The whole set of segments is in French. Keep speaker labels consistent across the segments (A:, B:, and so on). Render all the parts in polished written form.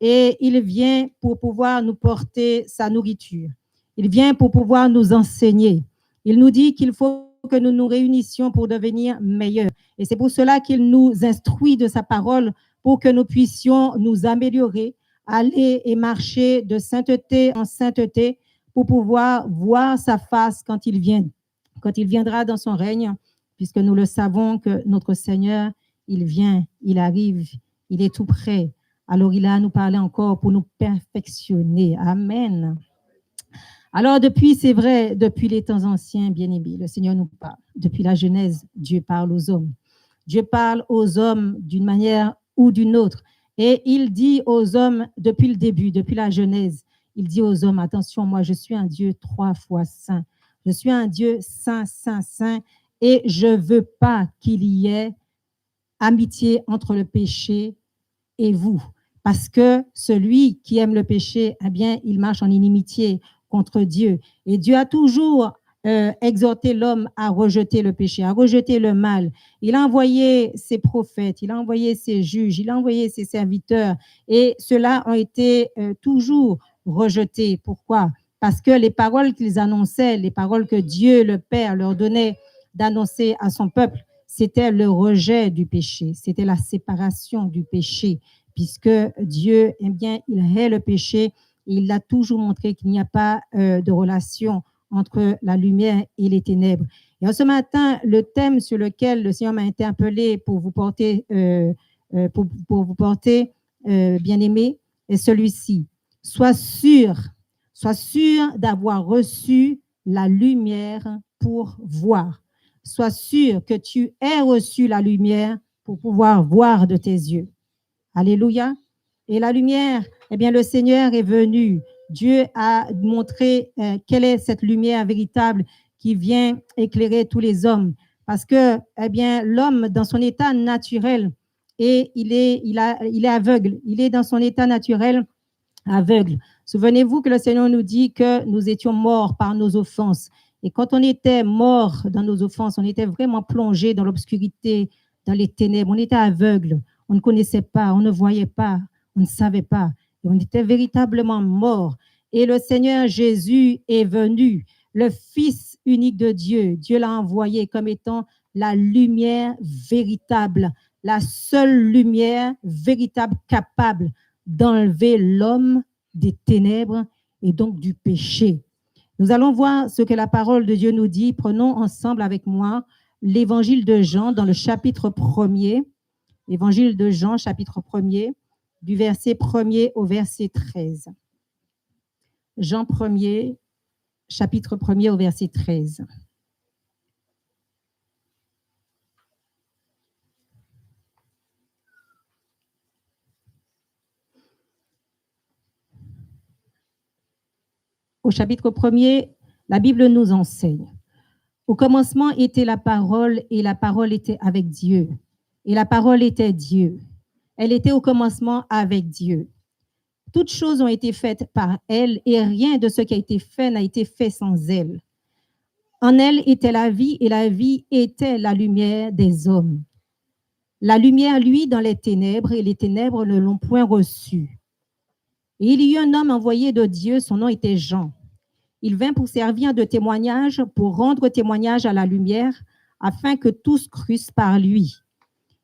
A: et il vient pour pouvoir nous porter sa nourriture. Il vient pour pouvoir nous enseigner. Il nous dit qu'il faut que nous nous réunissions pour devenir meilleurs. Et c'est pour cela qu'il nous instruit de sa parole pour que nous puissions nous améliorer, aller et marcher de sainteté en sainteté pour pouvoir voir sa face quand il vient, quand il viendra dans son règne, puisque nous le savons que notre Seigneur, il vient, il arrive, il est tout près. Alors il a à nous parler encore pour nous perfectionner. Amen. Alors depuis, c'est vrai, depuis les temps anciens, bien aimés, le Seigneur nous parle. Depuis la Genèse, Dieu parle aux hommes. Dieu parle aux hommes d'une manière ou d'une autre. Et il dit aux hommes, depuis le début, depuis la Genèse, il dit aux hommes, attention, moi je suis un Dieu 3 fois saint. Je suis un Dieu saint, saint, saint, et je ne veux pas qu'il y ait amitié entre le péché et vous. Parce que celui qui aime le péché, eh bien, il marche en inimitié contre Dieu. Et Dieu a toujours exhorté l'homme à rejeter le péché, à rejeter le mal. Il a envoyé ses prophètes, il a envoyé ses juges, il a envoyé ses serviteurs, et ceux-là ont été toujours rejetés. Pourquoi? Parce que les paroles qu'ils annonçaient, les paroles que Dieu, le Père, leur donnait d'annoncer à son peuple, c'était le rejet du péché, c'était la séparation du péché, puisque Dieu, eh bien, il hait le péché et il a toujours montré qu'il n'y a pas de relation entre la lumière et les ténèbres. Et ce matin, le thème sur lequel le Seigneur m'a interpellé pour vous porter, bien-aimé, est celui-ci. Sois sûr d'avoir reçu la lumière pour voir. Sois sûr que tu aies reçu la lumière pour pouvoir voir de tes yeux. Alléluia. Et la lumière, eh bien, le Seigneur est venu. Dieu a montré quelle est cette lumière véritable qui vient éclairer tous les hommes. Parce que, eh bien, l'homme, dans son état naturel, et il est aveugle. Il est dans son état naturel aveugle. Souvenez-vous que le Seigneur nous dit que nous étions morts par nos offenses. Et quand on était mort dans nos offenses, on était vraiment plongé dans l'obscurité, dans les ténèbres. On était aveugle. On ne connaissait pas, on ne voyait pas, on ne savait pas. Et on était véritablement mort. Et le Seigneur Jésus est venu, le Fils unique de Dieu. Dieu l'a envoyé comme étant la lumière véritable, la seule lumière véritable capable d'enlever l'homme des ténèbres et donc du péché. Nous allons voir ce que la parole de Dieu nous dit. Prenons ensemble avec moi l'évangile de Jean dans le chapitre 1er. Évangile de Jean, chapitre 1er, du verset 1er au verset 13. Jean 1er, chapitre 1er au verset 13. Au chapitre 1er, la Bible nous enseigne. Au commencement était la parole, et la parole était avec Dieu. Et la parole était Dieu. Elle était au commencement avec Dieu. Toutes choses ont été faites par elle, et rien de ce qui a été fait n'a été fait sans elle. En elle était la vie, et la vie était la lumière des hommes. La lumière, lui, dans les ténèbres, et les ténèbres ne l'ont point reçue. Et il y eut un homme envoyé de Dieu, son nom était Jean. Il vint pour servir de témoignage, pour rendre témoignage à la lumière, afin que tous crussent par lui.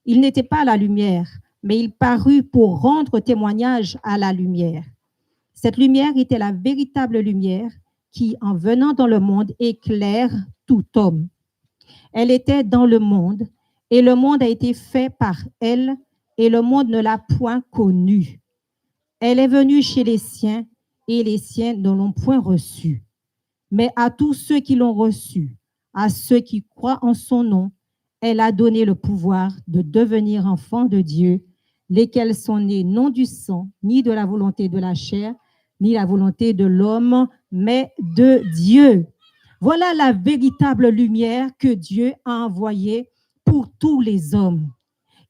A: Il n'était pas la lumière, mais il parut pour rendre témoignage à la lumière. Cette lumière était la véritable lumière qui, en venant dans le monde, éclaire tout homme. Elle était dans le monde, et le monde a été fait par elle, et le monde ne l'a point connue. Elle est venue chez les siens, et les siens ne l'ont point reçue. Mais à tous ceux qui l'ont reçue, à ceux qui croient en son nom, elle a donné le pouvoir de devenir enfants de Dieu, lesquels sont nés non du sang, ni de la volonté de la chair, ni la volonté de l'homme, mais de Dieu. Voilà la véritable lumière que Dieu a envoyée pour tous les hommes.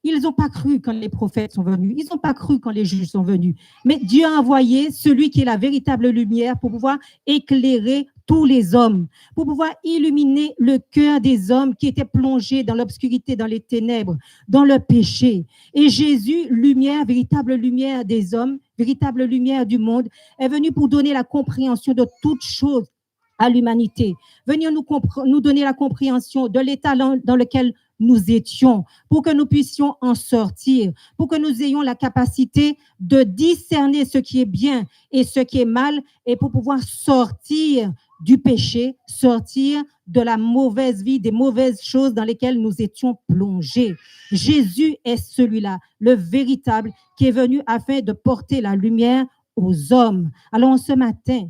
A: Ils n'ont pas cru quand les prophètes sont venus. Ils n'ont pas cru quand les juges sont venus. Mais Dieu a envoyé celui qui est la véritable lumière pour pouvoir éclairer tous les hommes, pour pouvoir illuminer le cœur des hommes qui étaient plongés dans l'obscurité, dans les ténèbres, dans le péché. Et Jésus, lumière, véritable lumière des hommes, véritable lumière du monde, est venu pour donner la compréhension de toutes choses à l'humanité, venir nous donner la compréhension de l'état dans lequel nous étions, pour que nous puissions en sortir, pour que nous ayons la capacité de discerner ce qui est bien et ce qui est mal, et pour pouvoir sortir du péché, sortir de la mauvaise vie, des mauvaises choses dans lesquelles nous étions plongés. Jésus est celui-là, le véritable, qui est venu afin de porter la lumière aux hommes. Alors ce matin,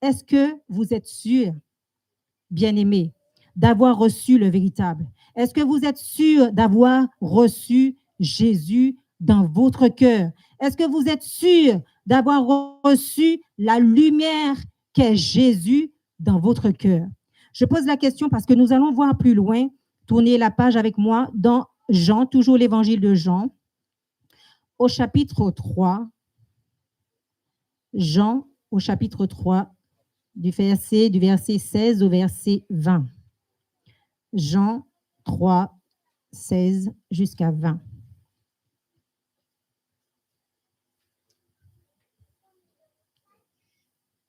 A: est-ce que vous êtes sûr, bien-aimés, d'avoir reçu le véritable? Est-ce que vous êtes sûr d'avoir reçu Jésus dans votre cœur? Est-ce que vous êtes sûr d'avoir reçu la lumière qu'est Jésus dans votre cœur? Je pose la question parce que nous allons voir plus loin. Tournez la page avec moi dans Jean, toujours l'évangile de Jean, au chapitre 3. Jean, au chapitre 3, du verset 16 au verset 20. Jean 3, 16 jusqu'à 20.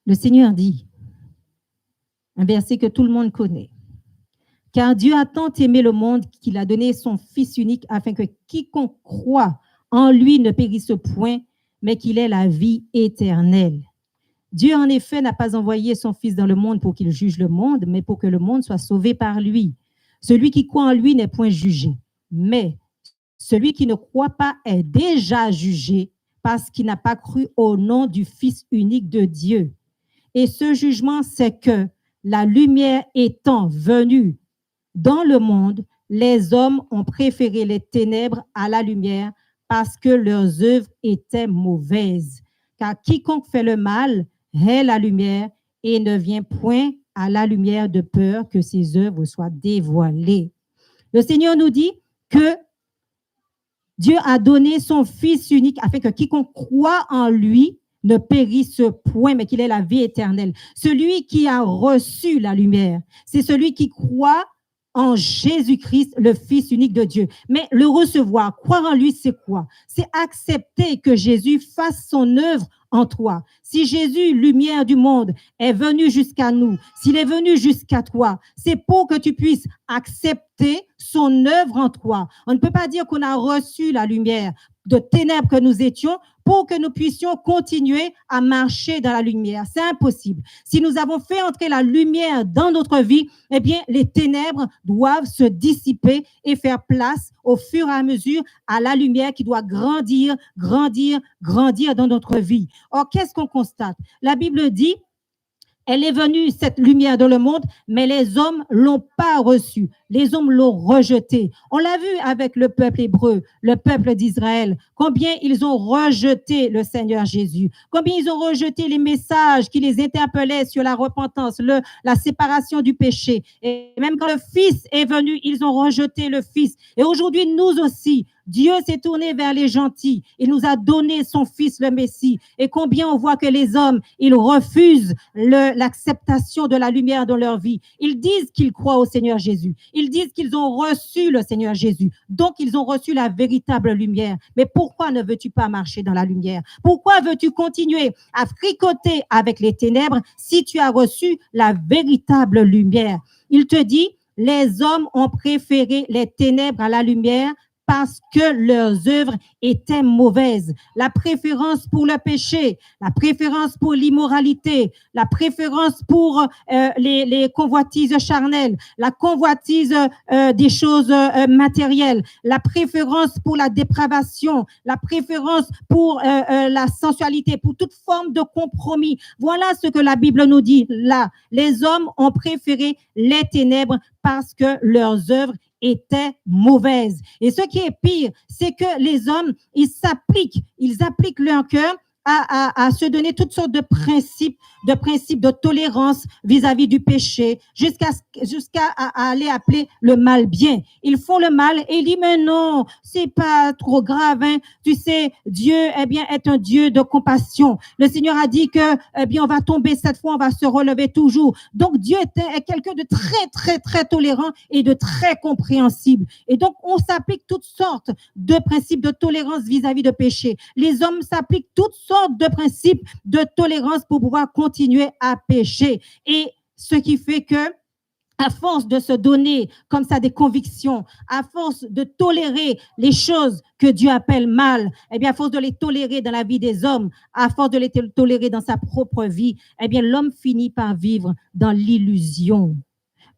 A: Le Seigneur dit, un verset que tout le monde connaît, « Car Dieu a tant aimé le monde qu'il a donné son Fils unique afin que quiconque croit en lui ne périsse point, mais qu'il ait la vie éternelle. Dieu, en effet, n'a pas envoyé son Fils dans le monde pour qu'il juge le monde, mais pour que le monde soit sauvé par lui. Celui qui croit en lui n'est point jugé, mais celui qui ne croit pas est déjà jugé parce qu'il n'a pas cru au nom du Fils unique de Dieu. Et ce jugement, c'est que la lumière étant venue dans le monde, les hommes ont préféré les ténèbres à la lumière parce que leurs œuvres étaient mauvaises. Car quiconque fait le mal hait la lumière et ne vient point à la lumière de peur que ses œuvres soient dévoilées. » Le Seigneur nous dit que Dieu a donné son Fils unique afin que quiconque croit en lui ne périsse point, mais qu'il ait la vie éternelle. Celui qui a reçu la lumière, c'est celui qui croit en Jésus-Christ, le Fils unique de Dieu. Mais le recevoir, croire en lui, c'est quoi? C'est accepter que Jésus fasse son œuvre en toi. Si Jésus, lumière du monde, est venu jusqu'à nous, s'il est venu jusqu'à toi, c'est pour que tu puisses accepter son œuvre en toi. On ne peut pas dire qu'on a reçu la lumière de ténèbres que nous étions pour que nous puissions continuer à marcher dans la lumière. C'est impossible. Si nous avons fait entrer la lumière dans notre vie, eh bien, les ténèbres doivent se dissiper et faire place au fur et à mesure à la lumière qui doit grandir, grandir, grandir dans notre vie. Or, qu'est-ce qu'on constate? La Bible dit, elle est venue, cette lumière dans le monde, mais les hommes l'ont pas reçue. Les hommes l'ont rejetée. On l'a vu avec le peuple hébreu, le peuple d'Israël, combien ils ont rejeté le Seigneur Jésus, combien ils ont rejeté les messages qui les interpellaient sur la repentance, la séparation du péché. Et même quand le Fils est venu, ils ont rejeté le Fils. Et aujourd'hui, nous aussi, Dieu s'est tourné vers les gentils. Il nous a donné son Fils, le Messie. Et combien on voit que les hommes, ils refusent l'acceptation de la lumière dans leur vie. Ils disent qu'ils croient au Seigneur Jésus. Ils disent qu'ils ont reçu le Seigneur Jésus. Donc, ils ont reçu la véritable lumière. Mais pourquoi ne veux-tu pas marcher dans la lumière? Pourquoi veux-tu continuer à fricoter avec les ténèbres si tu as reçu la véritable lumière? Il te dit, les hommes ont préféré les ténèbres à la lumière parce que leurs œuvres étaient mauvaises. La préférence pour le péché, la préférence pour l'immoralité, la préférence pour les convoitises charnelles, la convoitise des choses matérielles, la préférence pour la dépravation, la préférence pour la sensualité, pour toute forme de compromis. Voilà ce que la Bible nous dit là. Les hommes ont préféré les ténèbres parce que leurs œuvres étaient mauvaises. Et ce qui est pire, c'est que les hommes, ils appliquent leur cœur à se donner toutes sortes de principes de tolérance vis-à-vis du péché, jusqu'à aller appeler le mal bien. Ils font le mal et ils disent, mais non, c'est pas trop grave, hein. Tu sais, Dieu, est un Dieu de compassion. Le Seigneur a dit que, on va tomber cette fois, on va se relever toujours. Donc, Dieu est quelqu'un de très, très, très tolérant et de très compréhensible. Et donc, on s'applique toutes sortes de principes de tolérance vis-à-vis de péché. Les hommes s'appliquent toutes sortes sortes de principes de tolérance pour pouvoir continuer à pécher. Et ce qui fait que, à force de se donner comme ça des convictions, à force de tolérer les choses que Dieu appelle mal, eh bien, à force de les tolérer dans la vie des hommes, à force de les tolérer dans sa propre vie, eh bien, l'homme finit par vivre dans l'illusion.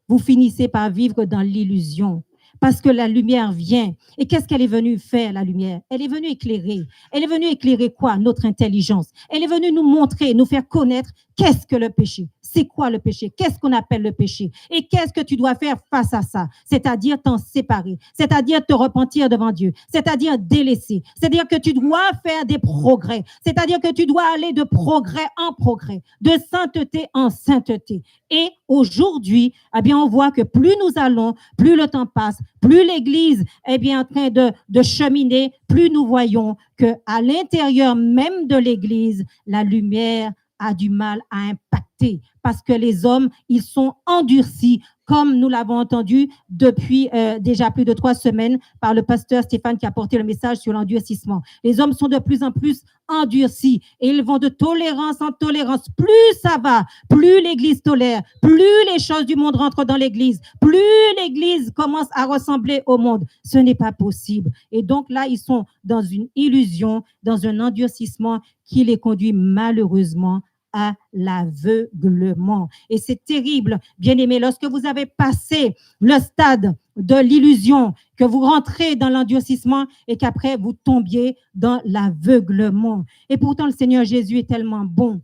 A: Vous finissez par vivre dans l'illusion. Parce que la lumière vient. Et qu'est-ce qu'elle est venue faire, la lumière? Elle est venue éclairer. Elle est venue éclairer quoi? Notre intelligence. Elle est venue nous montrer, nous faire connaître qu'est-ce que le péché. C'est quoi le péché? Qu'est-ce qu'on appelle le péché? Et qu'est-ce que tu dois faire face à ça? C'est-à-dire t'en séparer. C'est-à-dire te repentir devant Dieu. C'est-à-dire délaisser. C'est-à-dire que tu dois faire des progrès. C'est-à-dire que tu dois aller de progrès en progrès, de sainteté en sainteté. Et aujourd'hui, eh bien, on voit que plus nous allons, plus le temps passe, plus l'Église est bien en train de cheminer, plus nous voyons qu'à l'intérieur même de l'Église, la lumière a du mal à impacter parce que les hommes, ils sont endurcis, comme nous l'avons entendu depuis déjà plus de 3 semaines par le pasteur Stéphane qui a porté le message sur l'endurcissement. Les hommes sont de plus en plus endurcis et ils vont de tolérance en tolérance. Plus ça va, plus l'Église tolère, plus les choses du monde rentrent dans l'Église, plus l'Église commence à ressembler au monde. Ce n'est pas possible. Et donc là, ils sont dans une illusion, dans un endurcissement qui les conduit malheureusement à l'aveuglement. Et c'est terrible, bien-aimés, lorsque vous avez passé le stade de l'illusion, que vous rentrez dans l'endurcissement et qu'après vous tombiez dans l'aveuglement. Et pourtant, le Seigneur Jésus est tellement bon.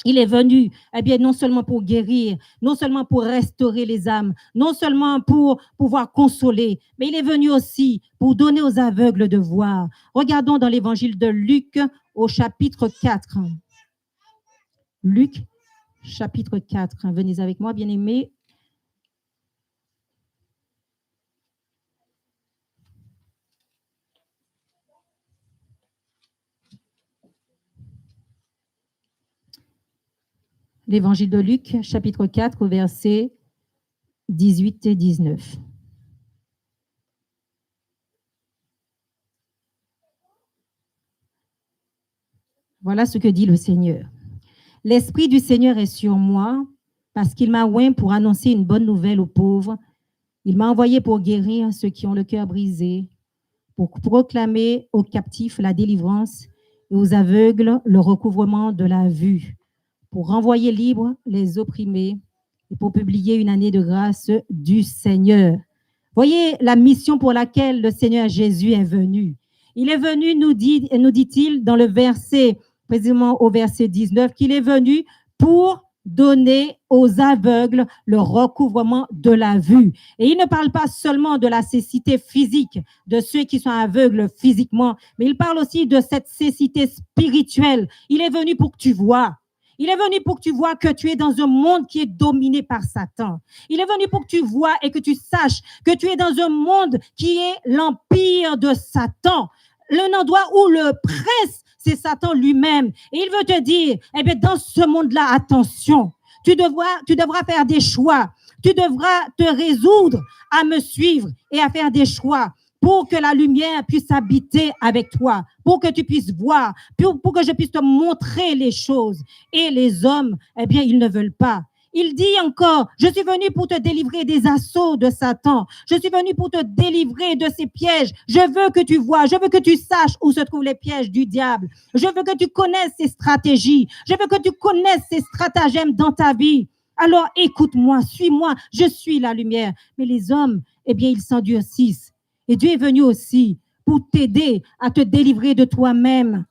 A: Il est venu, eh bien, non seulement pour guérir, non seulement pour restaurer les âmes, non seulement pour pouvoir consoler, mais il est venu aussi pour donner aux aveugles de voir. Regardons dans l'évangile de Luc au chapitre 4. Luc, chapitre 4. Venez avec moi, bien-aimés. L'évangile de Luc, chapitre 4, versets 18 et 19. Voilà ce que dit le Seigneur. L'Esprit du Seigneur est sur moi parce qu'il m'a oint pour annoncer une bonne nouvelle aux pauvres. Il m'a envoyé pour guérir ceux qui ont le cœur brisé, pour proclamer aux captifs la délivrance et aux aveugles le recouvrement de la vue, pour renvoyer libres les opprimés et pour publier une année de grâce du Seigneur. Voyez la mission pour laquelle le Seigneur Jésus est venu. Il est venu, nous dit-il dans le verset, précisément au verset 19, qu'il est venu pour donner aux aveugles le recouvrement de la vue. Et il ne parle pas seulement de la cécité physique, de ceux qui sont aveugles physiquement, mais il parle aussi de cette cécité spirituelle. Il est venu pour que tu vois. Il est venu pour que tu vois que tu es dans un monde qui est dominé par Satan. Il est venu pour que tu vois et que tu saches que tu es dans un monde qui est l'empire de Satan. L'endroit où le prince, c'est Satan lui-même. Et il veut te dire, eh bien, dans ce monde-là, attention, tu devras faire des choix. Tu devras te résoudre à me suivre et à faire des choix pour que la lumière puisse habiter avec toi, pour que tu puisses voir, pour que je puisse te montrer les choses. Et les hommes, eh bien, ils ne veulent pas. Il dit encore, je suis venu pour te délivrer des assauts de Satan. Je suis venu pour te délivrer de ses pièges. Je veux que tu vois, je veux que tu saches où se trouvent les pièges du diable. Je veux que tu connaisses ses stratégies. Je veux que tu connaisses ses stratagèmes dans ta vie. Alors écoute-moi, suis-moi, je suis la lumière. Mais les hommes, eh bien, ils s'endurcissent. Et Dieu est venu aussi pour t'aider à te délivrer de toi-même.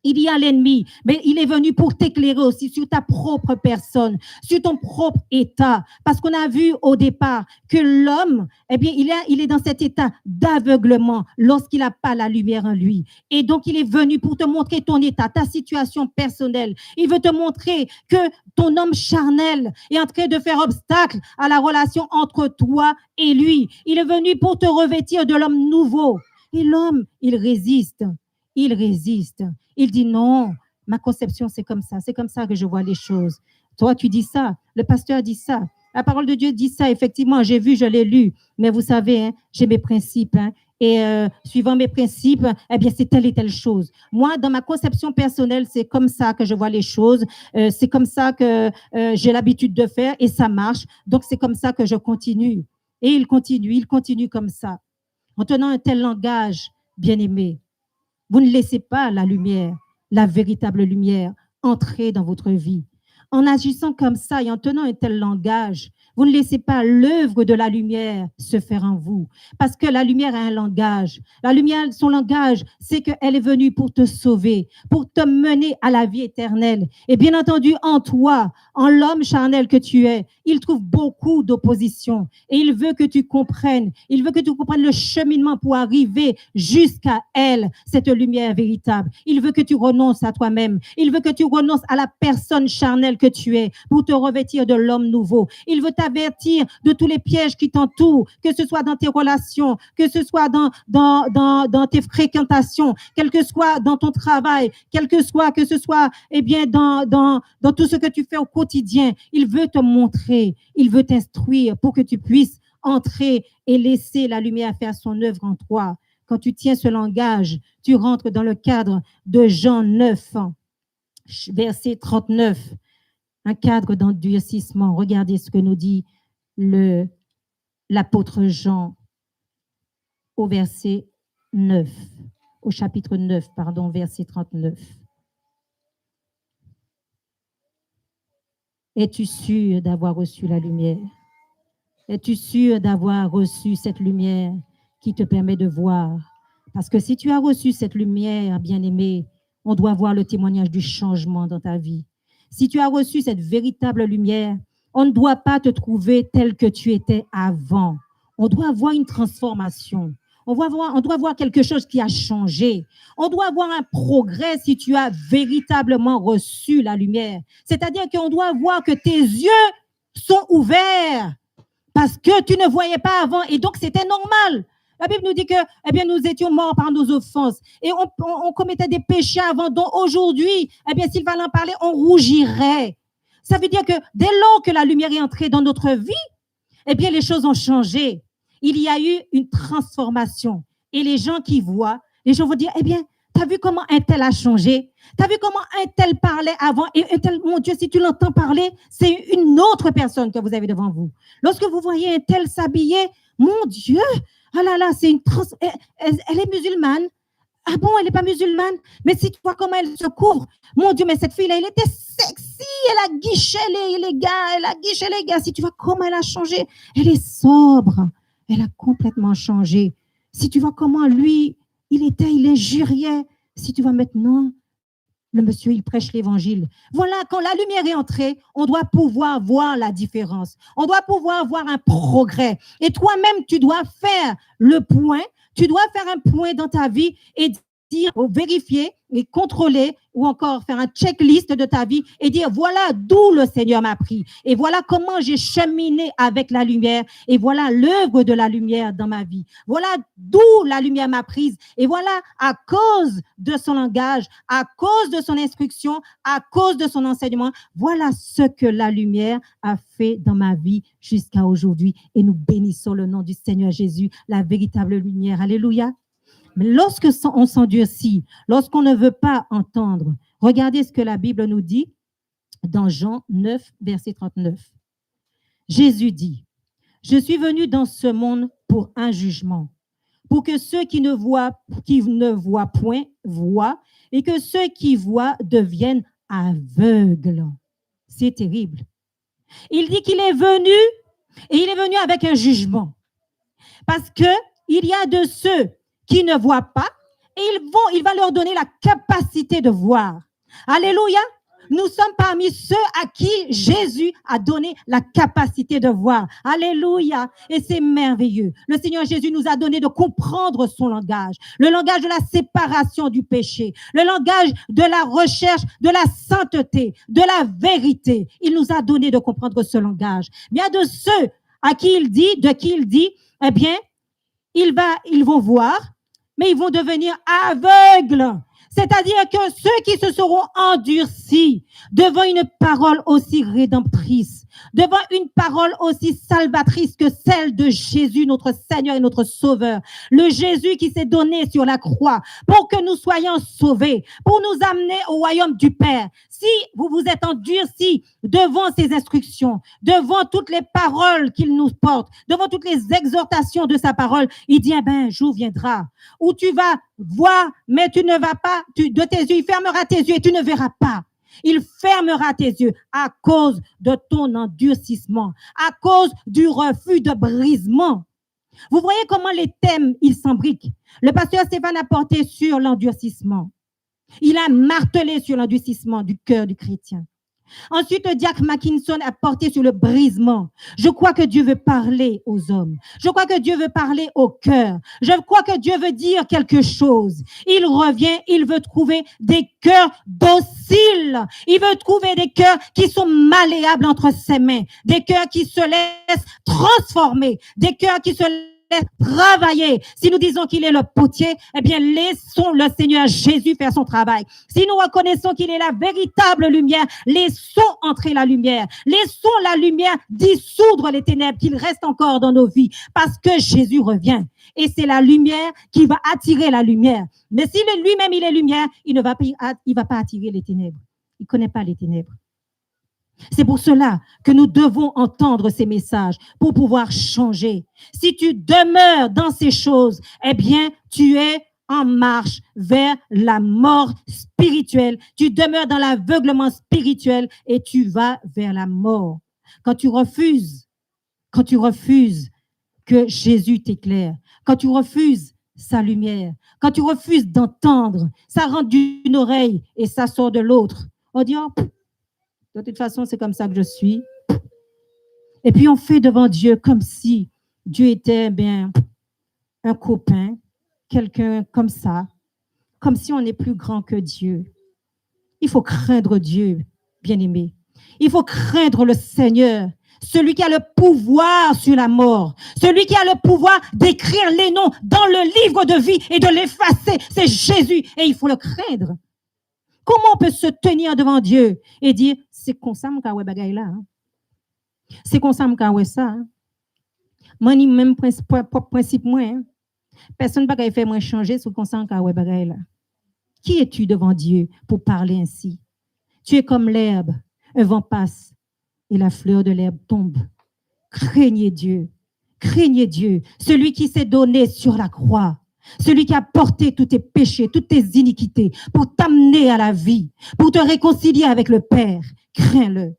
A: Il y a l'ennemi, mais il est venu pour t'éclairer aussi sur ta propre personne, sur ton propre état. Parce qu'on a vu au départ que l'homme, eh bien, il est dans cet état d'aveuglement lorsqu'il n'a pas la lumière en lui. Et donc, il est venu pour te montrer ton état, ta situation personnelle. Il veut te montrer que ton homme charnel est en train de faire obstacle à la relation entre toi et lui. Il est venu pour te revêtir de l'homme nouveau. Et l'homme, il résiste. Il résiste. Il dit non, ma conception, c'est comme ça que je vois les choses. Toi, tu dis ça, le pasteur dit ça, la parole de Dieu dit ça, effectivement, j'ai vu, je l'ai lu, mais vous savez, hein, j'ai mes principes, hein, et suivant mes principes, eh bien, c'est telle et telle chose. Moi, dans ma conception personnelle, c'est comme ça que je vois les choses, c'est comme ça que j'ai l'habitude de faire et ça marche. Donc, c'est comme ça que je continue. Et il continue comme ça. En tenant un tel langage, bien-aimé, vous ne laissez pas la lumière, la véritable lumière, entrer dans votre vie. En agissant comme ça et en tenant un tel langage, vous ne laissez pas l'œuvre de la lumière se faire en vous. Parce que la lumière a un langage. La lumière, son langage, c'est qu'elle est venue pour te sauver, pour te mener à la vie éternelle. Et bien entendu, en toi, en l'homme charnel que tu es, il trouve beaucoup d'opposition. Et il veut que tu comprennes. Il veut que tu comprennes le cheminement pour arriver jusqu'à elle, cette lumière véritable. Il veut que tu renonces à toi-même. Il veut que tu renonces à la personne charnelle que tu es pour te revêtir de l'homme nouveau. Il veut t'avertir de tous les pièges qui t'entourent, que ce soit dans tes relations, que ce soit dans tes fréquentations, quel que soit dans ton travail, que ce soit eh bien, dans tout ce que tu fais au quotidien. Il veut te montrer, il veut t'instruire pour que tu puisses entrer et laisser la lumière faire son œuvre en toi. Quand tu tiens ce langage, tu rentres dans le cadre de Jean 9, verset 39. Un cadre d'endurcissement. Regardez ce que nous dit l'apôtre Jean au verset 9, au chapitre 9, pardon, verset 39. Es-tu sûr d'avoir reçu la lumière? Es-tu sûr d'avoir reçu cette lumière qui te permet de voir? Parce que si tu as reçu cette lumière, bien-aimé, on doit voir le témoignage du changement dans ta vie. Si tu as reçu cette véritable lumière, on ne doit pas te trouver tel que tu étais avant. On doit avoir une transformation. On doit voir quelque chose qui a changé. On doit avoir un progrès si tu as véritablement reçu la lumière. C'est-à-dire qu'on doit voir que tes yeux sont ouverts parce que tu ne voyais pas avant et donc c'était normal. La Bible nous dit que eh bien, nous étions morts par nos offenses et on commettait des péchés avant, dont aujourd'hui, eh bien, s'il fallait en parler, on rougirait. Ça veut dire que dès lors que la lumière est entrée dans notre vie, eh bien, les choses ont changé. Il y a eu une transformation. Et les gens qui voient, les gens vont dire, eh bien, t'as vu comment un tel a changé? T'as vu comment un tel parlait avant? Et un tel, mon Dieu, si tu l'entends parler, c'est une autre personne que vous avez devant vous. Lorsque vous voyez un tel s'habiller, mon Dieu, ah là là, c'est elle est musulmane. Ah bon, elle n'est pas musulmane? Mais si tu vois comment elle se couvre, mon Dieu, mais cette fille-là, elle était sexy, elle a guiché les gars. Si tu vois comment elle a changé, elle est sobre, elle a complètement changé. Si tu vois comment lui, il injuriait. Si tu vois maintenant, le monsieur, il prêche l'évangile. Voilà, quand la lumière est entrée, on doit pouvoir voir la différence. On doit pouvoir voir un progrès. Et toi-même, tu dois faire le point. Tu dois faire un point dans ta vie et dire, vérifier et contrôler ou encore faire un checklist de ta vie et dire voilà d'où le Seigneur m'a pris et voilà comment j'ai cheminé avec la lumière et voilà l'œuvre de la lumière dans ma vie. Voilà d'où la lumière m'a prise et voilà à cause de son langage, à cause de son instruction, à cause de son enseignement, voilà ce que la lumière a fait dans ma vie jusqu'à aujourd'hui et nous bénissons le nom du Seigneur Jésus, la véritable lumière. Alléluia. Mais lorsque on s'endurcit, lorsqu'on ne veut pas entendre, regardez ce que la Bible nous dit dans Jean 9, verset 39. Jésus dit, « Je suis venu dans ce monde pour un jugement, pour que ceux qui ne voient point voient, et que ceux qui voient deviennent aveugles. » C'est terrible. Il dit qu'il est venu, et il est venu avec un jugement. Parce que il y a de ceux qui ne voient pas, et il va leur donner la capacité de voir. Alléluia. Nous sommes parmi ceux à qui Jésus a donné la capacité de voir. Alléluia. Et c'est merveilleux. Le Seigneur Jésus nous a donné de comprendre son langage. Le langage de la séparation du péché. Le langage de la recherche de la sainteté, de la vérité. Il nous a donné de comprendre ce langage. Bien de ceux à qui il dit, eh bien, ils vont voir, mais ils vont devenir aveugles. C'est-à-dire que ceux qui se seront endurcis devant une parole aussi rédemptrice, devant une parole aussi salvatrice que celle de Jésus, notre Seigneur et notre Sauveur. Le Jésus qui s'est donné sur la croix pour que nous soyons sauvés, pour nous amener au royaume du Père. Si vous vous êtes endurcis devant ces instructions, devant toutes les paroles qu'il nous porte, devant toutes les exhortations de sa parole, il dit, un jour viendra où tu vas voir, mais tu ne vas pas, de tes yeux, il fermera tes yeux et tu ne verras pas. Il fermera tes yeux à cause de ton endurcissement, à cause du refus de brisement. Vous voyez comment les thèmes, ils s'embriquent. Le pasteur Stéphane a porté sur l'endurcissement. Il a martelé sur l'endurcissement du cœur du chrétien. Ensuite, le diacre Mackinson a porté sur le brisement. Je crois que Dieu veut parler aux hommes. Je crois que Dieu veut parler au cœur. Je crois que Dieu veut dire quelque chose. Il revient, il veut trouver des cœurs dociles. Il veut trouver des cœurs qui sont malléables entre ses mains. Des cœurs qui se laissent transformer. Des cœurs qui se laissent travailler. Si nous disons qu'il est le potier, eh bien, laissons le Seigneur Jésus faire son travail. Si nous reconnaissons qu'il est la véritable lumière, laissons entrer la lumière. Laissons la lumière dissoudre les ténèbres qu'il reste encore dans nos vies parce que Jésus revient. Et c'est la lumière qui va attirer la lumière. Mais si lui-même il est lumière, il ne va pas attirer les ténèbres. Il ne connaît pas les ténèbres. C'est pour cela que nous devons entendre ces messages pour pouvoir changer. Si tu demeures dans ces choses, eh bien, tu es en marche vers la mort spirituelle. Tu demeures dans l'aveuglement spirituel et tu vas vers la mort. Quand tu refuses que Jésus t'éclaire, quand tu refuses sa lumière, quand tu refuses d'entendre, ça rentre d'une oreille et ça sort de l'autre. On dit, oh, de toute façon, c'est comme ça que je suis. Et puis, on fait devant Dieu comme si Dieu était bien un copain, quelqu'un comme ça, comme si on est plus grand que Dieu. Il faut craindre Dieu, bien-aimé. Il faut craindre le Seigneur, celui qui a le pouvoir sur la mort, celui qui a le pouvoir d'écrire les noms dans le livre de vie et de l'effacer. C'est Jésus et il faut le craindre. Comment on peut se tenir devant Dieu et dire, c'est comme ça que je bagay là. C'est comme ça que je ça. Moi, ni même principe moi. Personne ne peut faire moi changer sur comme ça que je bagay là. Qui es-tu devant Dieu pour parler ainsi? Tu es comme l'herbe, un vent passe et la fleur de l'herbe tombe. Craignez Dieu, celui qui s'est donné sur la croix. Celui qui a porté tous tes péchés, toutes tes iniquités pour t'amener à la vie, pour te réconcilier avec le Père. Crains-le.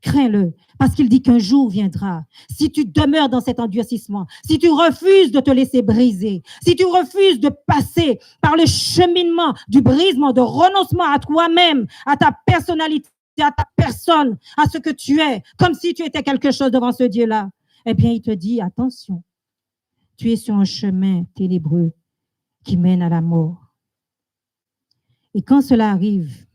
A: Crains-le. Parce qu'il dit qu'un jour viendra. Si tu demeures dans cet endurcissement, si tu refuses de te laisser briser, si tu refuses de passer par le cheminement du brisement, de renoncement à toi-même, à ta personnalité, à ta personne, à ce que tu es, comme si tu étais quelque chose devant ce Dieu-là, eh bien, il te dit, attention. Tu es sur un chemin ténébreux qui mène à la mort. Et quand cela arrive,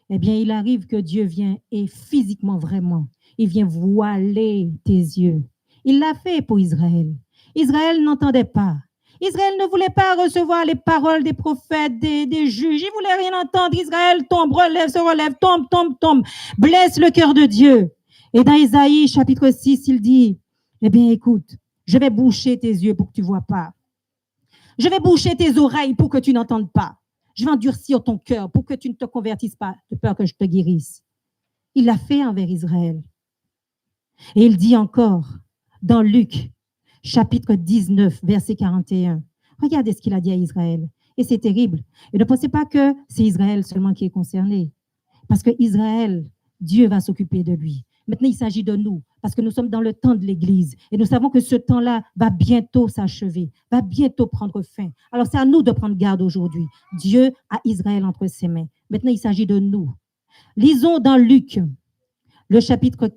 A: eh bien, il arrive que Dieu vient et physiquement, vraiment, il vient voiler tes yeux. Il l'a fait pour Israël. Israël n'entendait pas. Israël ne voulait pas recevoir les paroles des prophètes, des juges. Il ne voulait rien entendre. Israël tombe, relève, se relève, tombe. Blesse le cœur de Dieu. Et dans Isaïe, chapitre 6, il dit, eh bien, écoute, je vais boucher tes yeux pour que tu ne vois pas. Je vais boucher tes oreilles pour que tu n'entendes pas. Je vais endurcir ton cœur pour que tu ne te convertisses pas de peur que je te guérisse. Il l'a fait envers Israël. Et il dit encore dans Luc, chapitre 19, verset 41. Regardez ce qu'il a dit à Israël. Et c'est terrible. Et ne pensez pas que c'est Israël seulement qui est concerné. Parce que Israël, Dieu va s'occuper de lui. Maintenant, il s'agit de nous, parce que nous sommes dans le temps de l'Église. Et nous savons que ce temps-là va bientôt s'achever, va bientôt prendre fin. Alors, c'est à nous de prendre garde aujourd'hui. Dieu a Israël entre ses mains. Maintenant, il s'agit de nous. Lisons dans Luc, le chapitre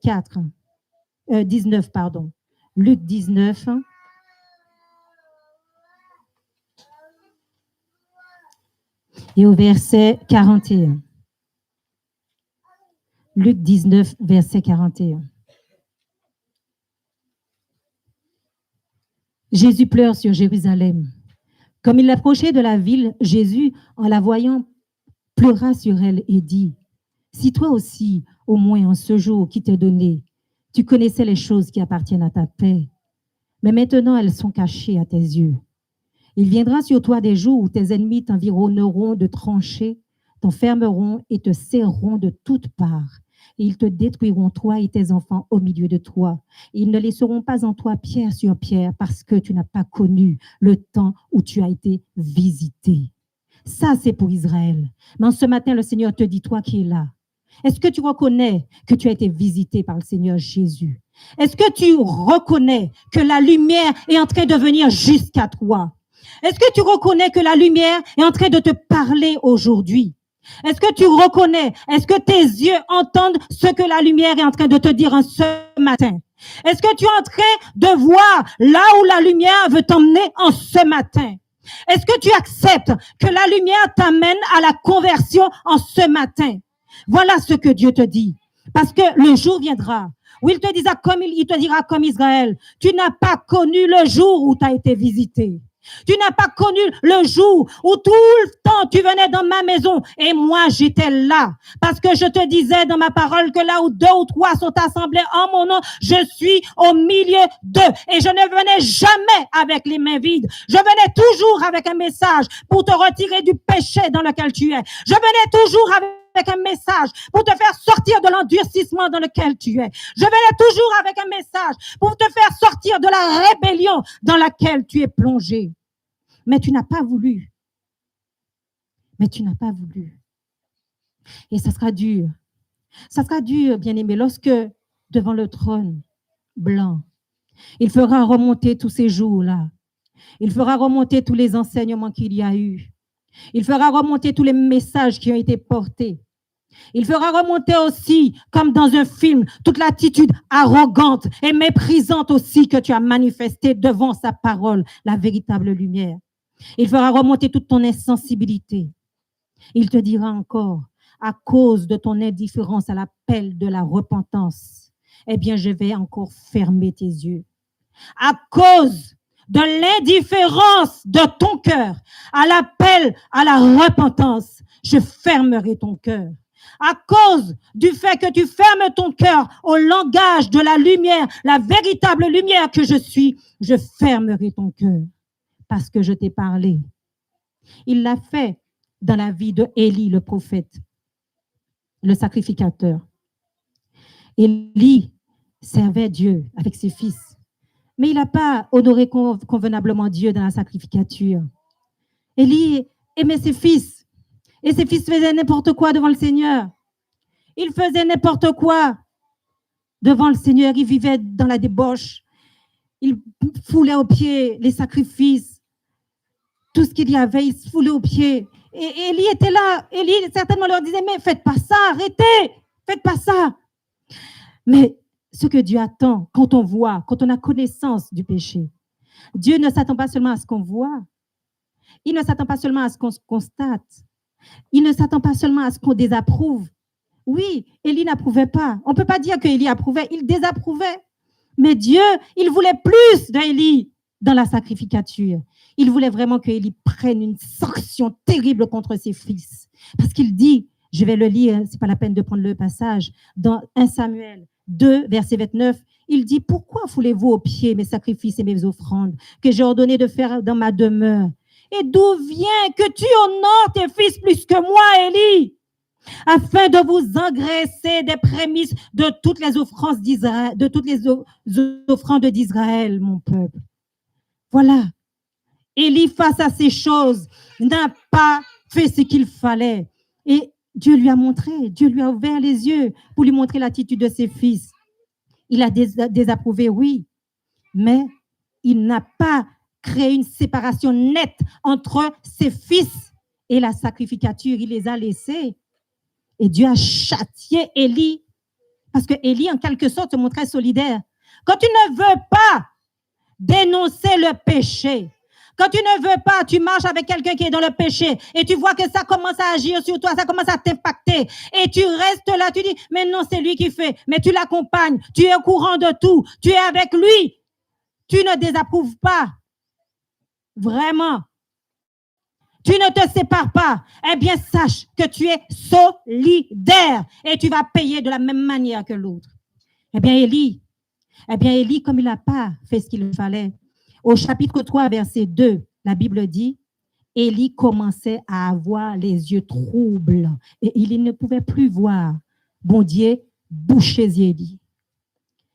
A: 19, pardon. Luc 19. Et au verset 41. Luc 19, verset 41. Jésus pleure sur Jérusalem. Comme il approchait de la ville, Jésus, en la voyant, pleura sur elle et dit, « Si toi aussi, au moins en ce jour qui t'est donné, Tu connaissais les choses qui appartiennent à ta paix, mais maintenant elles sont cachées à tes yeux. Il viendra sur toi des jours où tes ennemis t'environneront de tranchées, t'enfermeront et te serreront de toutes parts. Et ils te détruiront, toi et tes enfants, au milieu de toi. Ils ne laisseront pas en toi pierre sur pierre parce que tu n'as pas connu le temps où tu as été visité. Ça, c'est pour Israël. Mais ce matin, le Seigneur te dit, toi qui es là, est-ce que tu reconnais que tu as été visité par le Seigneur Jésus? Est-ce que tu reconnais que la lumière est en train de venir jusqu'à toi? Est-ce que tu reconnais que la lumière est en train de te parler aujourd'hui? Est-ce que tu reconnais, est-ce que tes yeux entendent ce que la lumière est en train de te dire ce matin? Est-ce que tu es en train de voir là où la lumière veut t'emmener en ce matin? Est-ce que tu acceptes que la lumière t'amène à la conversion en ce matin? Voilà ce que Dieu te dit. Parce que le jour viendra où il te dira comme Israël, tu n'as pas connu le jour où tu as été visité. Tu n'as pas connu le jour où tout le temps tu venais dans ma maison et moi j'étais là. Parce que je te disais dans ma parole que là où 2 ou 3 sont assemblés en mon nom, je suis au milieu d'eux. Et je ne venais jamais avec les mains vides. Je venais toujours avec un message pour te retirer du péché dans lequel tu es. Je venais toujours avec un message pour te faire sortir de l'endurcissement dans lequel tu es. Je venais toujours avec un message pour te faire sortir de la rébellion dans laquelle tu es plongé. Mais tu n'as pas voulu. Mais tu n'as pas voulu. Et ça sera dur. Ça sera dur, bien-aimé, lorsque devant le trône blanc, il fera remonter tous ces jours-là. Il fera remonter tous les enseignements qu'il y a eu. Il fera remonter tous les messages qui ont été portés. Il fera remonter aussi, comme dans un film, toute l'attitude arrogante et méprisante aussi que tu as manifestée devant sa parole, la véritable lumière. Il fera remonter toute ton insensibilité. Il te dira encore, à cause de ton indifférence à l'appel de la repentance, eh bien, je vais encore fermer tes yeux. À cause de l'indifférence de ton cœur à l'appel à la repentance, je fermerai ton cœur. À cause du fait que tu fermes ton cœur au langage de la lumière, la véritable lumière que je suis, je fermerai ton cœur parce que je t'ai parlé. Il l'a fait dans la vie de Élie, le prophète, le sacrificateur. Élie servait Dieu avec ses fils, mais il n'a pas honoré convenablement Dieu dans la sacrificature. Élie aimait ses fils. Et ses fils faisaient n'importe quoi devant le Seigneur. Ils faisaient n'importe quoi devant le Seigneur. Ils vivaient dans la débauche. Ils foulaient aux pieds les sacrifices. Tout ce qu'il y avait, ils se foulaient aux pieds. Et Élie était là. Élie certainement leur disait, mais faites pas ça, arrêtez, faites pas ça. Mais ce que Dieu attend, quand on voit, quand on a connaissance du péché, Dieu ne s'attend pas seulement à ce qu'on voit. Il ne s'attend pas seulement à ce qu'on constate. Il ne s'attend pas seulement à ce qu'on désapprouve. Oui, Élie n'approuvait pas. On ne peut pas dire qu'Élie approuvait, il désapprouvait. Mais Dieu, il voulait plus d'Élie dans la sacrificature. Il voulait vraiment qu'Élie prenne une sanction terrible contre ses fils. Parce qu'il dit, je vais le lire, ce n'est pas la peine de prendre le passage, dans 1 Samuel 2, verset 29, il dit, pourquoi foulez-vous aux pieds mes sacrifices et mes offrandes que j'ai ordonné de faire dans ma demeure? Et d'où vient que tu honores tes fils plus que moi, Élie, afin de vous engraisser des prémices de toutes les offrandes d'Israël, de toutes les offrandes d'Israël, mon peuple. Voilà. Élie, face à ces choses, n'a pas fait ce qu'il fallait. Et Dieu lui a montré, Dieu lui a ouvert les yeux pour lui montrer l'attitude de ses fils. Il a désapprouvé, oui, mais il n'a pas créé une séparation nette entre ses fils et la sacrificature. Il les a laissés. Et Dieu a châtié Élie. Parce que Élie, en quelque sorte, se montrait solidaire. Quand tu ne veux pas dénoncer le péché, quand tu ne veux pas, tu marches avec quelqu'un qui est dans le péché et tu vois que ça commence à agir sur toi, ça commence à t'impacter et tu restes là, tu dis, mais non, c'est lui qui fait, mais tu l'accompagnes, tu es au courant de tout, tu es avec lui, tu ne désapprouves pas. Vraiment. Tu ne te sépares pas. Eh bien, sache que tu es solidaire et tu vas payer de la même manière que l'autre. Eh bien, Élie Eh bien, Élie, comme il n'a pas fait ce qu'il fallait, au chapitre 3, verset 2, la Bible dit, Élie commençait à avoir les yeux troubles et il ne pouvait plus voir. Bon Dieu, bouchez les Élie.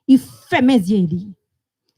A: Il ferme les yeux, Élie.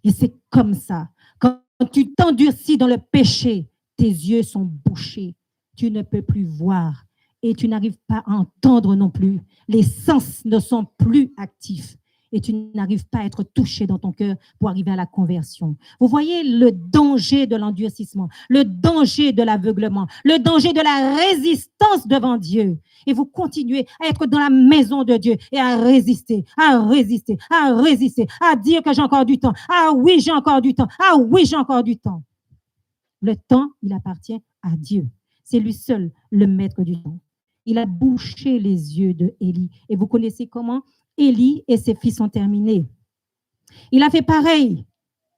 A: Et c'est comme ça. Quand tu t'endurcis dans le péché, tes yeux sont bouchés. Tu ne peux plus voir et tu n'arrives pas à entendre non plus. Les sens ne sont plus actifs et tu n'arrives pas à être touché dans ton cœur pour arriver à la conversion. Vous voyez le danger de l'endurcissement, le danger de l'aveuglement, le danger de la résistance devant Dieu. Et vous continuez à être dans la maison de Dieu et à résister, à résister, à résister, à dire que j'ai encore du temps. Ah oui, j'ai encore du temps. Ah oui, j'ai encore du temps. Le temps, il appartient à Dieu. C'est lui seul le maître du temps. Il a bouché les yeux de Élie. Et vous connaissez comment Élie et ses fils ont terminé. Il a fait pareil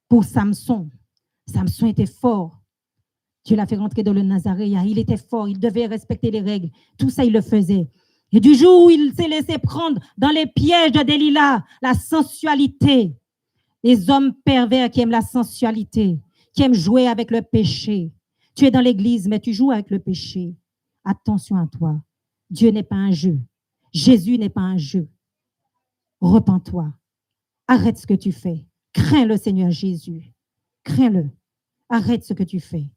A: pour Samson. Samson était fort. Dieu l'a fait rentrer dans le Nazaréa. Il était fort. Il devait respecter les règles. Tout ça, il le faisait. Et du jour où il s'est laissé prendre dans les pièges de Delilah, la sensualité, les hommes pervers qui aiment la sensualité, qui aiment jouer avec le péché. Tu es dans l'église, mais tu joues avec le péché. Attention à toi. Dieu n'est pas un jeu. Jésus n'est pas un jeu. Repens-toi. Arrête ce que tu fais. Crains le Seigneur Jésus. Crains-le. Arrête ce que tu fais.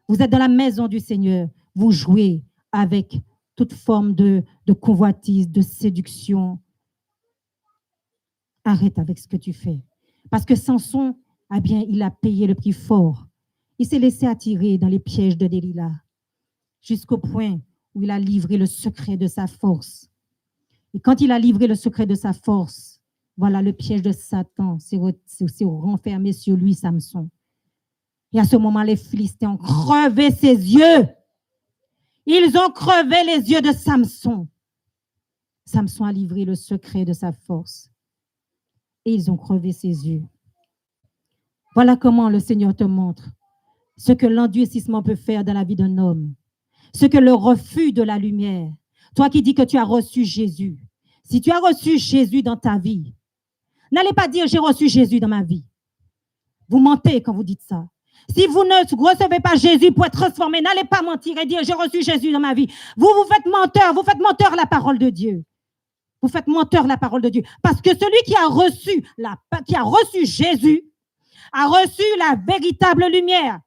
A: Vous êtes dans la maison du Seigneur. Vous jouez avec toute forme de convoitise, de séduction. Arrête avec ce que tu fais. Parce que Samson, eh bien, il a payé le prix fort. Il s'est laissé attirer dans les pièges de Delilah jusqu'au point où il a livré le secret de sa force. Et quand il a livré le secret de sa force, voilà, le piège de Satan s'est renfermé sur lui, Samson. Et à ce moment, les Philistins ont crevé ses yeux. Ils ont crevé les yeux de Samson. Samson a livré le secret de sa force. Et ils ont crevé ses yeux. Voilà comment le Seigneur te montre ce que l'endurcissement peut faire dans la vie d'un homme. Ce que le refus de la lumière. Toi qui dis que tu as reçu Jésus. Si tu as reçu Jésus dans ta vie, n'allez pas dire j'ai reçu Jésus dans ma vie. Vous mentez quand vous dites ça. Si vous ne recevez pas Jésus pour être transformé, n'allez pas mentir et dire j'ai reçu Jésus dans ma vie. Vous faites menteur la parole de Dieu. Vous faites menteur la parole de Dieu. Parce que celui qui a reçu Jésus a reçu la véritable lumière.